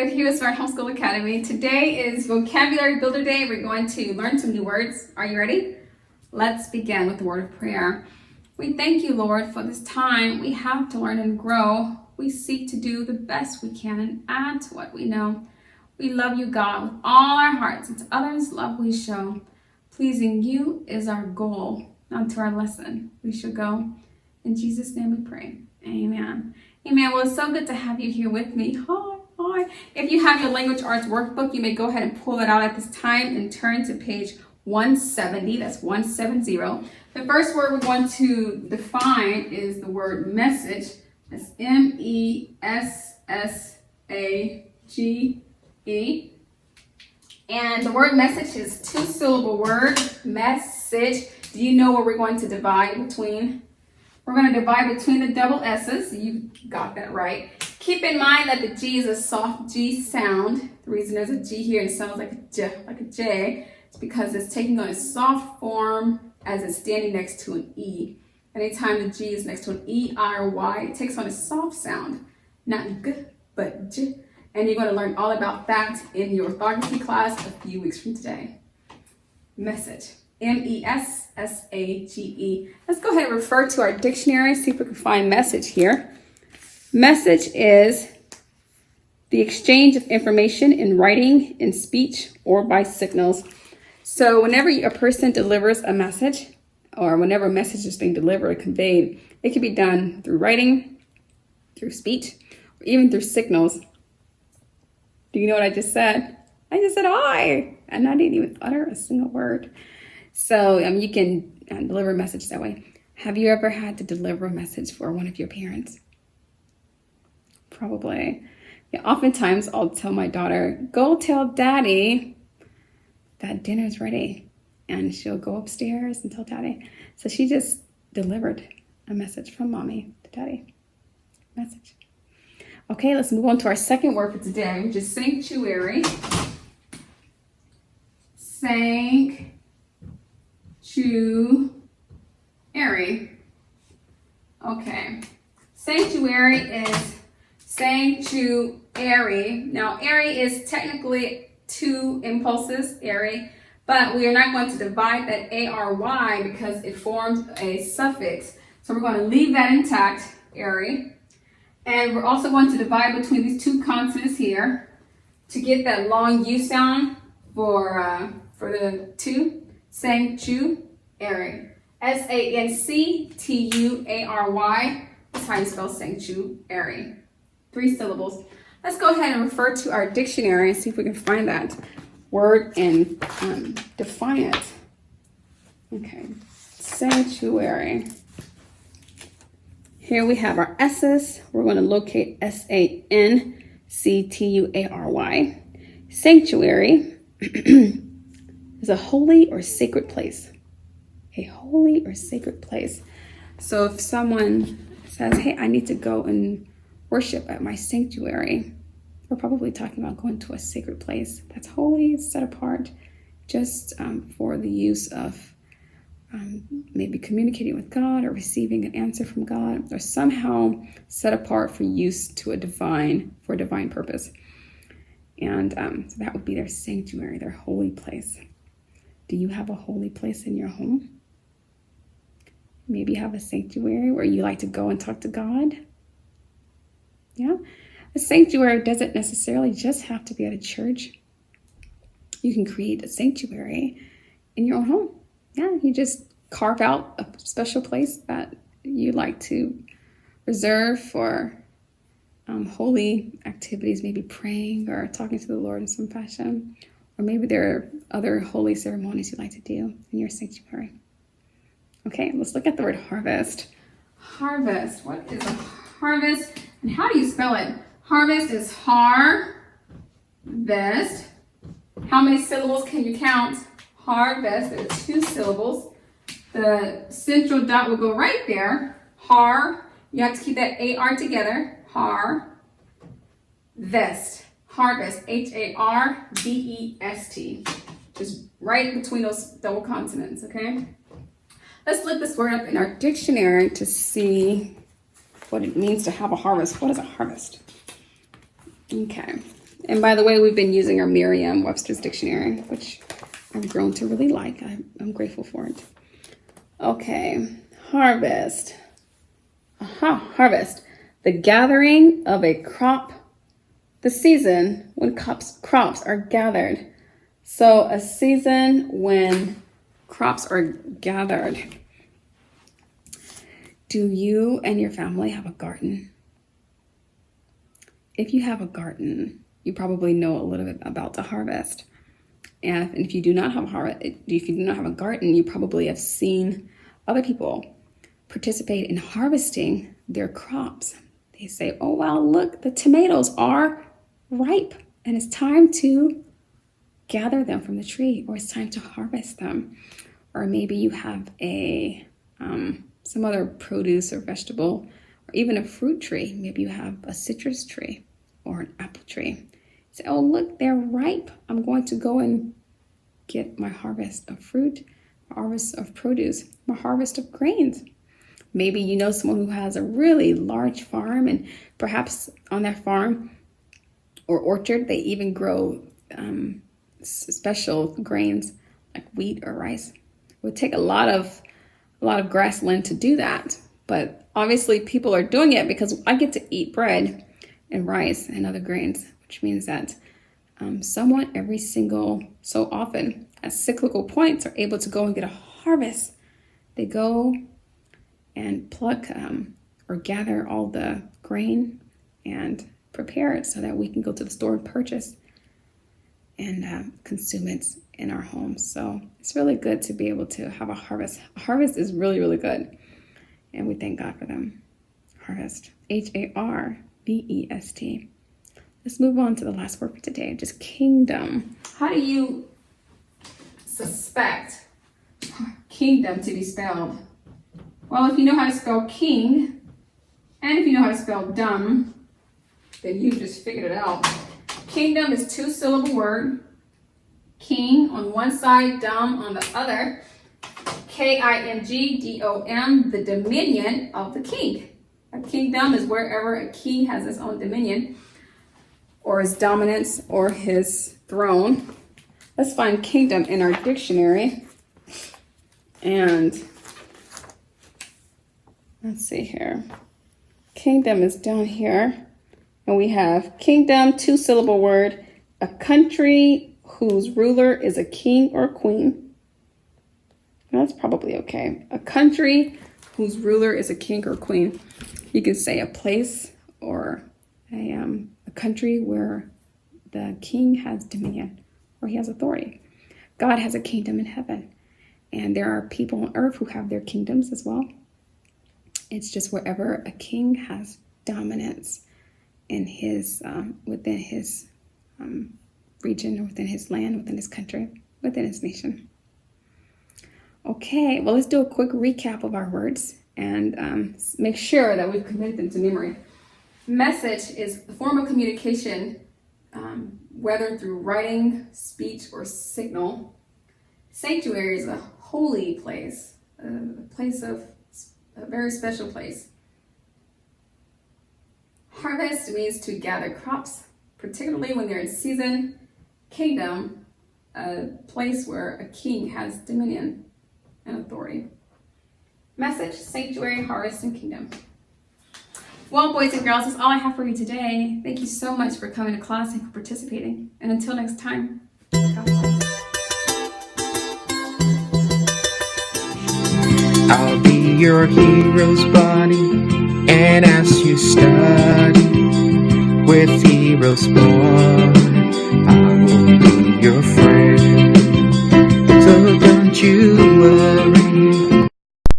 with Heroesmart Homeschool Academy. Today is Vocabulary Builder Day. We're going to learn some new words. Are you ready? Let's begin with the word of prayer. We thank you, Lord, for this time we have to learn and grow. We seek to do the best we can and add to what we know. We love you, God, with all our hearts, and to others love we show. Pleasing you is our goal. On to our lesson we should go. In Jesus' name we pray. Amen. Amen. Well, it's so good to have you here with me. Hi. If you have your language arts workbook, you may go ahead and pull it out at this time and turn to page 170. That's 170. The first word we're going to define is the word message. That's M-E-S-S-A-G-E. And the word message is a two-syllable word, message. Do you know what we're going to divide between? We're going to divide between the double S's. You got that right. Keep in mind that the G is a soft G sound. The reason there's a G here, it sounds like a J, it's because it's taking on a soft form as it's standing next to an E. Anytime the G is next to an E, I, or Y, it takes on a soft sound. Not G, but J. And you're going to learn all about that in your orthography class a few weeks from today. Message. M-E-S-S-A-G-E. Let's go ahead and refer to our dictionary, see if we can find message here. Message is the exchange of information in writing, in speech, or by signals. So whenever a person delivers a message, or whenever a message is being delivered or conveyed, it can be done through writing, through speech, or even through signals. Do you know what I just said? I just said hi, and I didn't even utter a single word. So you can deliver a message that way. Have you ever had to deliver a message for one of your parents? Probably. Yeah, oftentimes I'll tell my daughter, go tell daddy that dinner's ready. And she'll go upstairs and tell daddy. So she just delivered a message from mommy to daddy. Message. Okay, let's move on to our second word for today, which is sanctuary. Sanctuary. Okay. Sanctuary is sanctuary. Now, airy is technically two impulses, airy, but we are not going to divide that A-R-Y because it forms a suffix. So we're going to leave that intact, airy. And we're also going to divide between these two consonants here to get that long U sound for the two. Sanctuary. S-A-N-C-T-U-A-R-Y. That's how you spell sanctuary. 3 syllables. Let's go ahead and refer to our dictionary and see if we can find that word and define it. Okay, sanctuary. Here we have our S's. We're going to locate S-A-N-C-T-U-A-R-Y. Sanctuary is a holy or sacred place. A holy or sacred place. So if someone says, hey, I need to go and worship at my sanctuary, we're probably talking about going to a sacred place that's holy, set apart, just for the use of maybe communicating with God or receiving an answer from God, or somehow set apart for use to for a divine purpose. And so that would be their sanctuary, their holy place. Do you have a holy place in your home? Maybe you have a sanctuary where you like to go and talk to God. Yeah. A sanctuary doesn't necessarily just have to be at a church. You can create a sanctuary in your own home. Yeah, you just carve out a special place that you like to reserve for holy activities, maybe praying or talking to the Lord in some fashion. Or maybe there are other holy ceremonies you like to do in your sanctuary. Okay, let's look at the word harvest. Harvest. What is a harvest? And how do you spell it? Harvest is har-vest. How many syllables can you count? Harvest, there are 2 syllables. The central dot will go right there. Har, you have to keep that A-R together. Har-vest. Harvest, H-A-R-V-E-S-T. Just right between those double consonants, okay? Let's look this word up in our dictionary to see what it means to have a harvest. What is a harvest? Okay, And by the way, we've been using our Merriam-Webster's dictionary, which I've grown to really like. I'm grateful for it. Okay, harvest. Harvest. The gathering of a crop. The season when crops are gathered. So a season when crops are gathered. Do you and your family have a garden? If you have a garden, you probably know a little bit about the harvest. And if you do not have a garden, you probably have seen other people participate in harvesting their crops. They say, oh, wow, look, the tomatoes are ripe and it's time to gather them from the tree, or it's time to harvest them. Or maybe you have some other produce or vegetable, or even a fruit tree. Maybe you have a citrus tree or an apple tree. Say, oh, look, they're ripe. I'm going to go and get my harvest of fruit, my harvest of produce, my harvest of grains. Maybe you know someone who has a really large farm, and perhaps on their farm or orchard, they even grow special grains like wheat or rice. It would take a lot of grassland to do that, but obviously people are doing it because I get to eat bread and rice and other grains, which means that someone every single so often at cyclical points are able to go and get a harvest. They go and pluck or gather all the grain and prepare it so that we can go to the store and purchase and consume it in our homes. So it's really good to be able to have a harvest. A harvest is really, really good. And we thank God for them. Harvest. Harvest. Let's move on to the last word for today, just kingdom. How do you suspect kingdom to be spelled? Well, if you know how to spell king, and if you know how to spell dumb, then you just figured it out. Kingdom is 2-syllable word. King on one side, dumb on the other. Kingdom, the dominion of the king. A kingdom is wherever a king has his own dominion, or his dominance, or his throne. Let's find kingdom in our dictionary. And let's see here. Kingdom is down here. And we have kingdom, 2-syllable word, a country whose ruler is a king or queen. That's probably okay. A country whose ruler is a king or queen. You can say a place or a country where the king has dominion or he has authority. God has a kingdom in heaven, and there are people on earth who have their kingdoms as well. It's just wherever a king has dominance in his within his region, or within his land, within his country, within his nation. Okay, well, let's do a quick recap of our words and make sure that we've committed them to memory. Message is the form of communication, whether through writing, speech, or signal. Sanctuary is a holy place, a very special place. Harvest means to gather crops, particularly when they're in season. Kingdom, a place where a king has dominion and authority. Message, sanctuary, harvest, and kingdom. Well, boys and girls, that's all I have for you today. Thank you so much for coming to class and for participating. And until next time, God bless. I'll be your hero's buddy, and as you study with Heroesmart,